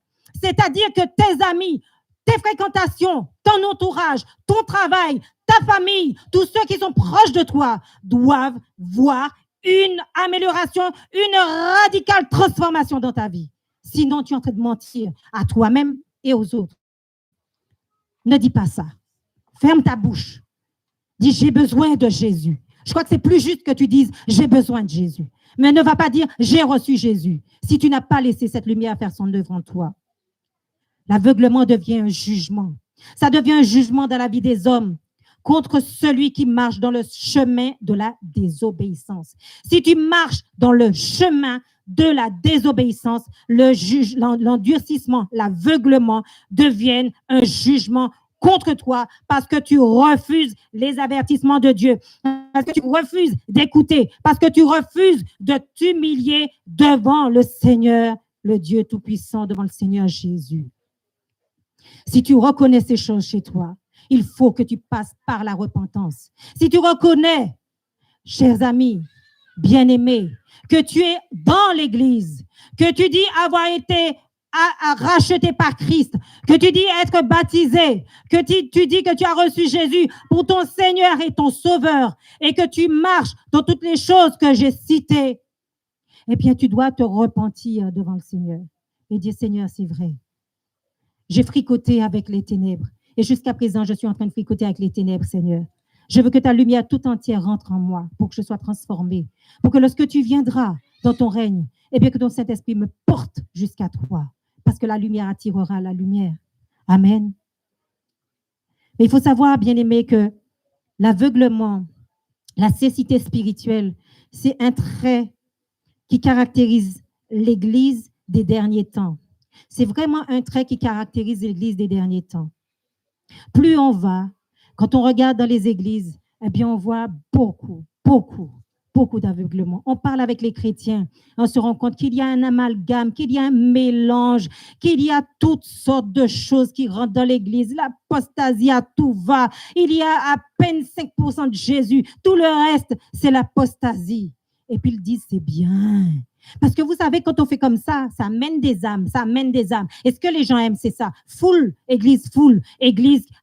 A: C'est-à-dire que tes amis, tes fréquentations, ton entourage, ton travail, ta famille, tous ceux qui sont proches de toi doivent voir une amélioration, une radicale transformation dans ta vie. Sinon, tu es en train de mentir à toi-même et aux autres. Ne dis pas ça. Ferme ta bouche. Dis, j'ai besoin de Jésus. Je crois que c'est plus juste que tu dises, j'ai besoin de Jésus. Mais ne va pas dire, j'ai reçu Jésus, si tu n'as pas laissé cette lumière faire son œuvre en toi. L'aveuglement devient un jugement. Ça devient un jugement dans la vie des hommes contre celui qui marche dans le chemin de la désobéissance. Si tu marches dans le chemin de la désobéissance, l'endurcissement, l'aveuglement deviennent un jugement contre toi parce que tu refuses les avertissements de Dieu, parce que tu refuses d'écouter, parce que tu refuses de t'humilier devant le Seigneur, le Dieu Tout-Puissant, devant le Seigneur Jésus. Si tu reconnais ces choses chez toi, il faut que tu passes par la repentance. Si tu reconnais, chers amis, bien-aimés, que tu es dans l'Église, que tu dis avoir été racheté par Christ, que tu dis être baptisé, que tu dis que tu as reçu Jésus pour ton Seigneur et ton Sauveur, et que tu marches dans toutes les choses que j'ai citées, eh bien, tu dois te repentir devant le Seigneur et dire, Seigneur, c'est vrai. J'ai fricoté avec les ténèbres. Et jusqu'à présent, je suis en train de fricoter avec les ténèbres, Seigneur. Je veux que ta lumière tout entière rentre en moi pour que je sois transformée. Pour que lorsque tu viendras dans ton règne, eh bien que ton Saint-Esprit me porte jusqu'à toi. Parce que la lumière attirera la lumière. Amen. Mais il faut savoir, bien-aimé, que l'aveuglement, la cécité spirituelle, c'est un trait qui caractérise l'Église des derniers temps. C'est vraiment un trait qui caractérise l'Église des derniers temps. Plus on va, quand on regarde dans les églises, eh bien, on voit beaucoup beaucoup d'aveuglement. On parle avec les chrétiens, on se rend compte qu'il y a un amalgame, qu'il y a un mélange, qu'il y a toutes sortes de choses qui rentrent dans l'Église. L'apostasie à tout va. Il y a à peine 5% de Jésus. Tout le reste, c'est l'apostasie. Et puis ils disent, c'est bien. Parce que vous savez, quand on fait comme ça mène des âmes, ça amène des âmes. Et ce que les gens aiment, c'est ça. Full, église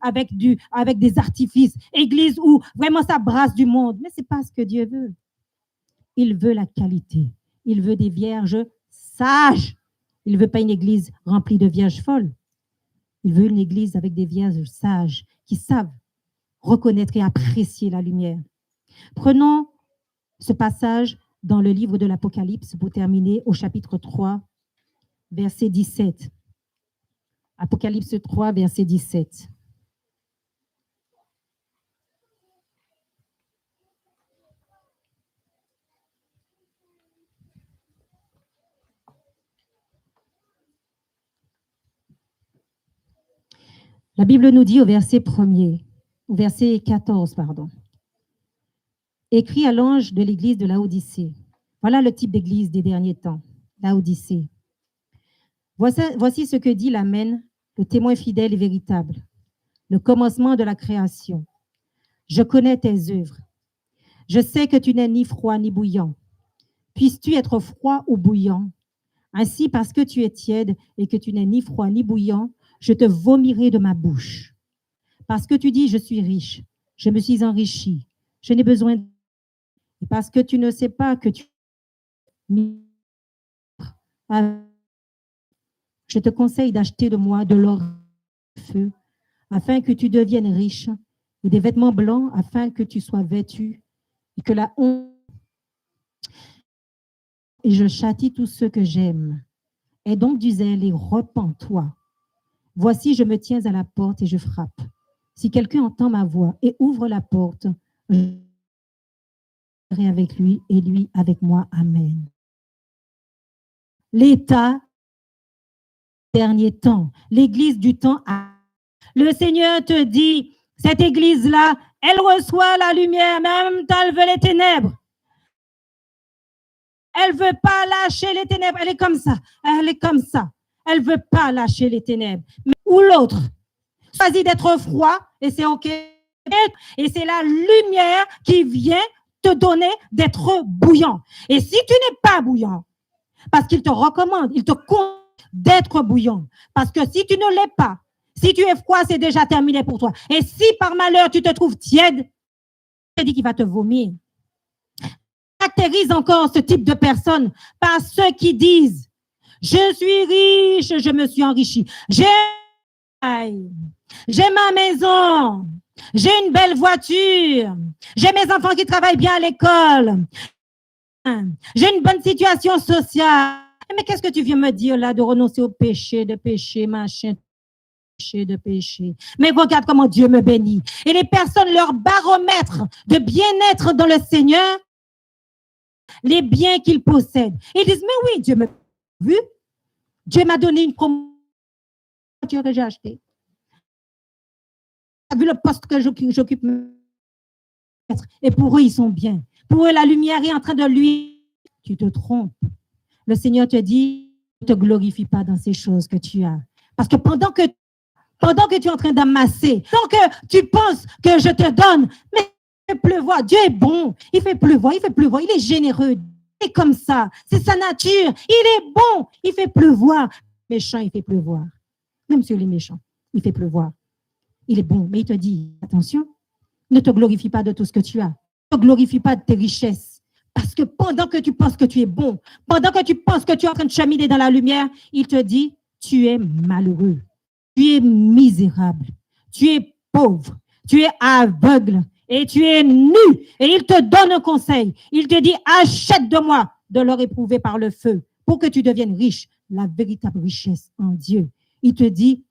A: avec des artifices, église où vraiment ça brasse du monde. Mais c'est pas ce que Dieu veut. Il veut la qualité. Il veut des vierges sages. Il veut pas une église remplie de vierges folles. Il veut une église avec des vierges sages qui savent reconnaître et apprécier la lumière. Prenons ce passage dans le livre de l'Apocalypse pour terminer au chapitre 3, verset 17. Apocalypse 3, verset 17. La Bible nous dit au verset 14, pardon. Écrit à l'ange de l'église de Laodicée. Voilà le type d'église des derniers temps, Laodicée. Voici ce que dit l'Amen, le témoin fidèle et véritable, le commencement de la création. Je connais tes œuvres. Je sais que tu n'es ni froid ni bouillant. Puisses-tu être froid ou bouillant? Ainsi, parce que tu es tiède et que tu n'es ni froid ni bouillant, je te vomirai de ma bouche. Parce que tu dis, je suis riche, je me suis enrichi, je n'ai besoin de... Et parce que tu ne sais pas que tu... Je te conseille d'acheter de moi de l'or feu, afin que tu deviennes riche, et des vêtements blancs, afin que tu sois vêtu, et que la honte... Et je châtie tous ceux que j'aime. Aie donc du zèle et repens-toi. Voici, je me tiens à la porte et je frappe. Si quelqu'un entend ma voix et ouvre la porte, je serai avec lui et lui avec moi. Amen. L'état dernier temps, l'église du temps. Le Seigneur te dit, cette église-là, elle reçoit la lumière, même quand elle veut les ténèbres. Elle ne veut pas lâcher les ténèbres. Elle est comme ça. Elle est comme ça. Elle ne veut pas lâcher les ténèbres. Mais ou l'autre choisit d'être froid et c'est OK. Et c'est la lumière qui vient te donner d'être bouillant. Et si tu n'es pas bouillant, parce qu'il te recommande, il te conseille d'être bouillant. Parce que si tu ne l'es pas, si tu es froid, c'est déjà terminé pour toi. Et si par malheur tu te trouves tiède, je te dis qu'il va te vomir. Caractérise encore ce type de personnes par ceux qui disent « Je suis riche, je me suis enrichi. J'ai ma maison. J'ai une belle voiture. J'ai mes enfants qui travaillent bien à l'école. J'ai une bonne situation sociale. » Mais qu'est-ce que tu viens me dire là de renoncer au péché, de péché, machin, de péché. Mais regarde comment Dieu me bénit. Et les personnes, leur baromètre de bien-être dans le Seigneur, les biens qu'ils possèdent. Ils disent, mais oui, Dieu m'a vu. Dieu m'a donné une voiture que j'ai achetée. Tu as vu le poste que j'occupe. Et pour eux, ils sont bien. Pour eux, la lumière est en train de lui. Tu te trompes. Le Seigneur te dit, ne te glorifie pas dans ces choses que tu as. Parce que pendant que tu es en train d'amasser, tant que tu penses que je te donne, mais il fait pleuvoir. Dieu est bon. Il fait pleuvoir. Il est généreux. Il est comme ça. C'est sa nature. Il est bon. Il fait pleuvoir. Méchant, il fait pleuvoir. Même sur les méchants, il fait pleuvoir. Il est bon. Mais il te dit, attention, ne te glorifie pas de tout ce que tu as. Ne te glorifie pas de tes richesses. Parce que pendant que tu penses que tu es bon, pendant que tu penses que tu es en train de cheminer dans la lumière, il te dit, tu es malheureux, tu es misérable, tu es pauvre, tu es aveugle et tu es nu. Et il te donne un conseil. Il te dit, achète de moi de l'or éprouvé par le feu pour que tu deviennes riche, la véritable richesse en Dieu. Il te dit,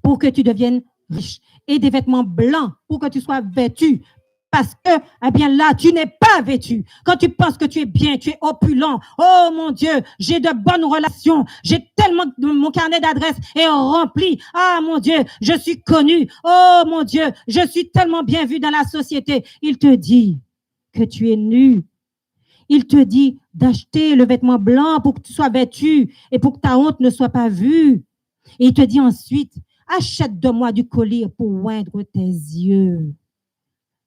A: pour que tu deviennes riche et des vêtements blancs pour que tu sois vêtu. Parce que, eh bien là, tu n'es pas vêtu. Quand tu penses que tu es bien, tu es opulent. Oh mon Dieu, j'ai de bonnes relations. J'ai tellement, mon carnet d'adresses est rempli. Ah mon Dieu, je suis connu. Oh mon Dieu, je suis tellement bien vu dans la société. Il te dit que tu es nu Il te dit d'acheter le vêtement blanc pour que tu sois vêtu et pour que ta honte ne soit pas vue. Et il te dit ensuite, achète de moi du collier pour oindre tes yeux.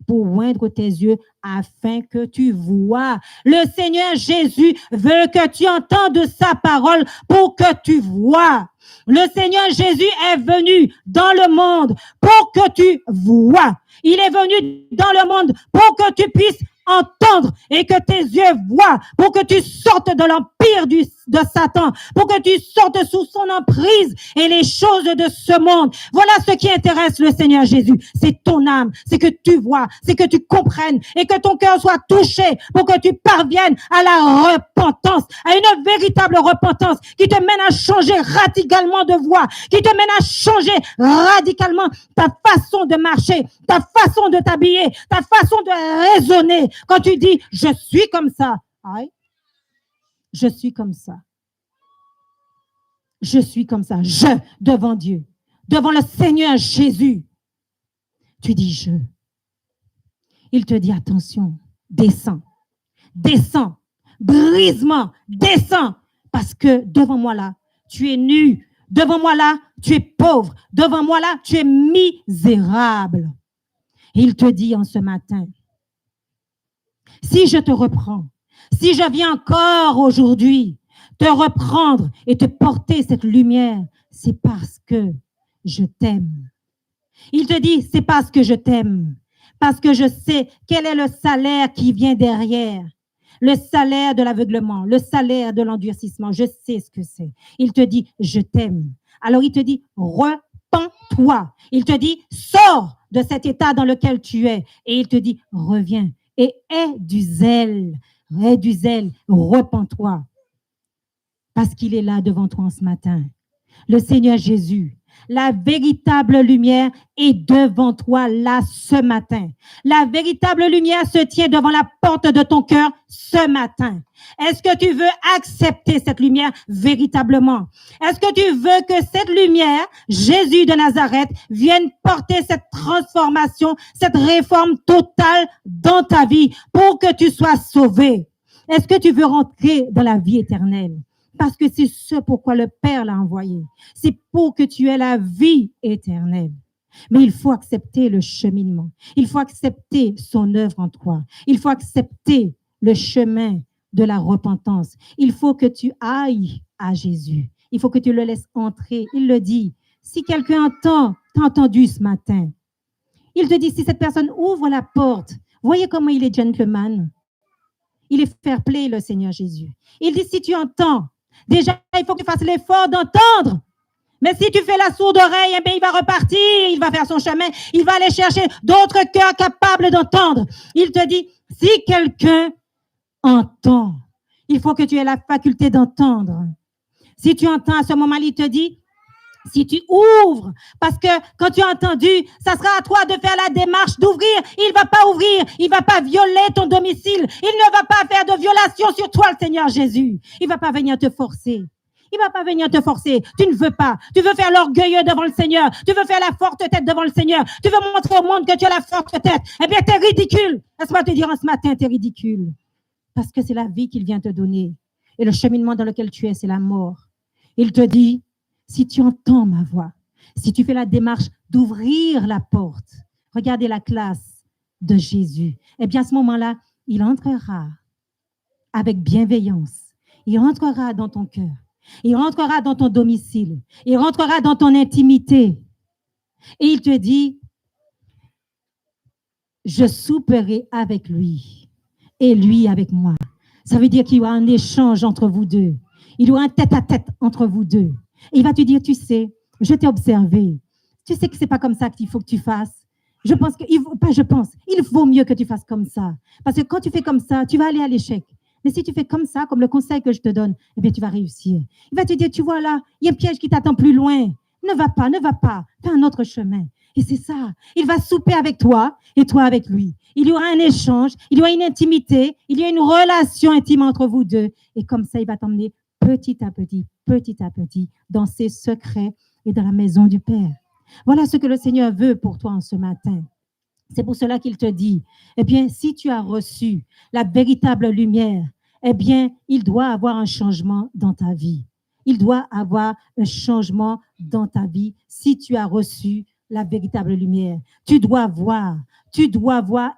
A: Pour oindre tes yeux afin que tu vois. Le Seigneur Jésus veut que tu entendes sa parole pour que tu vois. Le Seigneur Jésus est venu dans le monde pour que tu vois. Il est venu dans le monde pour que tu puisses entendre et que tes yeux voient, pour que tu sortes de l'empire de Satan, pour que tu sortes sous son emprise et les choses de ce monde. Voilà ce qui intéresse le Seigneur Jésus. C'est ton âme, c'est que tu vois, c'est que tu comprennes et que ton cœur soit touché pour que tu parviennes à la repentance, à une véritable repentance qui te mène à changer radicalement de voie, qui te mène à changer radicalement ta façon de marcher, ta façon de t'habiller, ta façon de raisonner. Quand tu dis, je suis comme ça, aïe, je suis comme ça. Je suis comme ça. Je, devant Dieu, devant le Seigneur Jésus. Tu dis je. Il te dit, attention, descends, descends, brise-moi, descends, parce que devant moi là, tu es nu. Devant moi là, tu es pauvre. Devant moi là, tu es misérable. Et il te dit en ce matin, si je te reprends, si je viens encore aujourd'hui te reprendre et te porter cette lumière, c'est parce que je t'aime. Il te dit, c'est parce que je t'aime, parce que je sais quel est le salaire qui vient derrière. Le salaire de l'aveuglement, le salaire de l'endurcissement, je sais ce que c'est. Il te dit, je t'aime. Alors il te dit, repens-toi. Il te dit, sors de cet état dans lequel tu es. Et il te dit, reviens et aie du zèle, repens-toi. Parce qu'il est là devant toi en ce matin. Le Seigneur Jésus, la véritable lumière est devant toi là ce matin. La véritable lumière se tient devant la porte de ton cœur ce matin. Est-ce que tu veux accepter cette lumière véritablement? Est-ce que tu veux que cette lumière, Jésus de Nazareth, vienne porter cette transformation, cette réforme totale dans ta vie pour que tu sois sauvé? Est-ce que tu veux rentrer dans la vie éternelle? Parce que c'est ce pourquoi le Père l'a envoyé. C'est pour que tu aies la vie éternelle. Mais il faut accepter le cheminement. Il faut accepter son œuvre en toi. Il faut accepter le chemin de la repentance. Il faut que tu ailles à Jésus. Il faut que tu le laisses entrer. Il le dit. Si quelqu'un entend, t'as entendu ce matin. Il te dit, si cette personne ouvre la porte, voyez comment il est gentleman. Il est fair play, le Seigneur Jésus. Il dit, si tu entends, déjà, il faut que tu fasses l'effort d'entendre. Mais si tu fais la sourde oreille, eh bien, il va repartir, il va faire son chemin, il va aller chercher d'autres cœurs capables d'entendre. Il te dit, si quelqu'un entend, il faut que tu aies la faculté d'entendre. Si tu entends à ce moment, il te dit, si tu ouvres, parce que quand tu as entendu, ça sera à toi de faire la démarche d'ouvrir. Il va pas ouvrir, il va pas violer ton domicile. Il ne va pas faire de violation sur toi, le Seigneur Jésus. Il va pas venir te forcer. Il va pas venir te forcer. Tu ne veux pas. Tu veux faire l'orgueilleux devant le Seigneur. Tu veux faire la forte tête devant le Seigneur. Tu veux montrer au monde que tu as la forte tête. Eh bien, t'es ridicule. Laisse-moi te dire ce matin, t'es ridicule. Parce que c'est la vie qu'il vient te donner. Et le cheminement dans lequel tu es, c'est la mort. Il te dit, si tu entends ma voix, si tu fais la démarche d'ouvrir la porte, regardez la classe de Jésus, eh bien à ce moment-là, il entrera avec bienveillance. Il rentrera dans ton cœur. Il rentrera dans ton domicile. Il rentrera dans ton intimité. Et il te dit, je souperai avec lui et lui avec moi. Ça veut dire qu'il y aura un échange entre vous deux. Il y aura un tête-à-tête entre vous deux. Et il va te dire, tu sais, je t'ai observé. Tu sais que c'est pas comme ça qu'il faut que tu fasses. Je pense que, il vaut mieux que tu fasses comme ça. Parce que quand tu fais comme ça, tu vas aller à l'échec. Mais si tu fais comme ça, comme le conseil que je te donne, eh bien, tu vas réussir. Il va te dire, tu vois là, il y a un piège qui t'attend plus loin. Ne va pas. Fais un autre chemin. Et c'est ça. Il va souper avec toi et toi avec lui. Il y aura un échange, il y aura une intimité, il y a une relation intime entre vous deux. Et comme ça, il va t'emmener petit à petit, dans ses secrets et dans la maison du Père. Voilà ce que le Seigneur veut pour toi en ce matin. C'est pour cela qu'il te dit, eh bien, si tu as reçu la véritable lumière, eh bien, il doit avoir un changement dans ta vie. Il doit avoir un changement dans ta vie si tu as reçu la véritable lumière. Tu dois voir,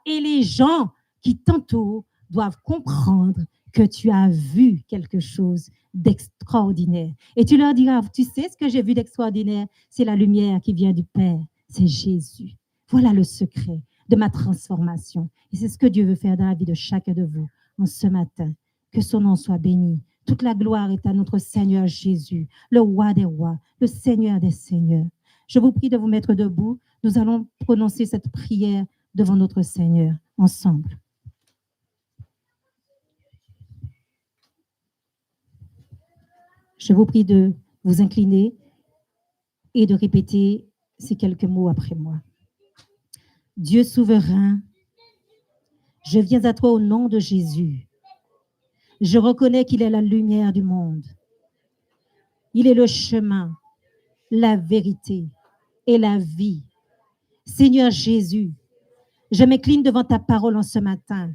A: et les gens qui t'entourent doivent comprendre que tu as vu quelque chose d'extraordinaire. Et tu leur diras, tu sais ce que j'ai vu d'extraordinaire? C'est la lumière qui vient du Père, c'est Jésus. Voilà le secret de ma transformation. Et c'est ce que Dieu veut faire dans la vie de chacun de vous en ce matin. Que son nom soit béni. Toute la gloire est à notre Seigneur Jésus, le roi des rois, le Seigneur des seigneurs. Je vous prie de vous mettre debout. Nous allons prononcer cette prière devant notre Seigneur ensemble. Je vous prie de vous incliner et de répéter ces quelques mots après moi. Dieu souverain, je viens à toi au nom de Jésus. Je reconnais qu'il est la lumière du monde. Il est le chemin, la vérité et la vie. Seigneur Jésus, je m'incline devant ta parole en ce matin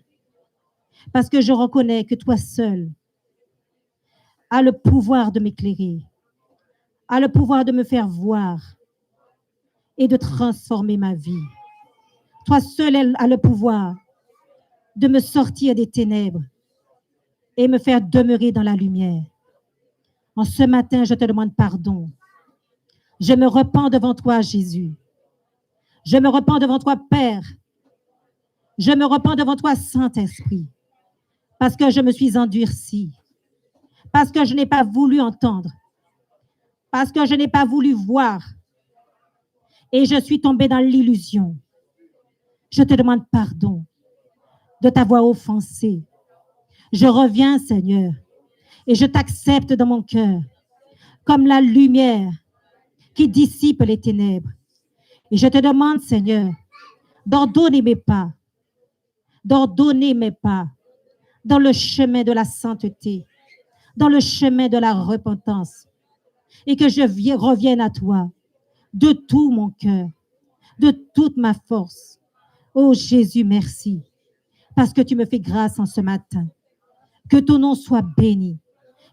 A: parce que je reconnais que toi seul as le pouvoir de m'éclairer, as le pouvoir de me faire voir et de transformer ma vie. Toi seul as le pouvoir de me sortir des ténèbres et me faire demeurer dans la lumière. En ce matin, je te demande pardon. Je me repens devant toi, Jésus. Je me repens devant toi, Père. Je me repens devant toi, Saint-Esprit, parce que je me suis endurci, parce que je n'ai pas voulu entendre, parce que je n'ai pas voulu voir, et je suis tombée dans l'illusion. Je te demande pardon de t'avoir offensé. Je reviens, Seigneur, et je t'accepte dans mon cœur comme la lumière qui dissipe les ténèbres. Et je te demande, Seigneur, d'ordonner mes pas dans le chemin de la sainteté, dans le chemin de la repentance, et que je revienne à toi de tout mon cœur, de toute ma force. Oh Jésus, merci, parce que tu me fais grâce en ce matin. Que ton nom soit béni,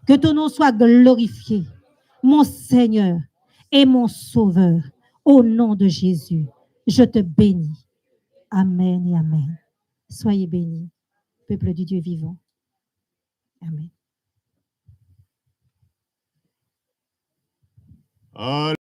A: que ton nom soit glorifié, mon Seigneur et mon Sauveur. Au nom de Jésus, je te bénis. Amen et amen. Soyez bénis, peuple du Dieu vivant. Amen.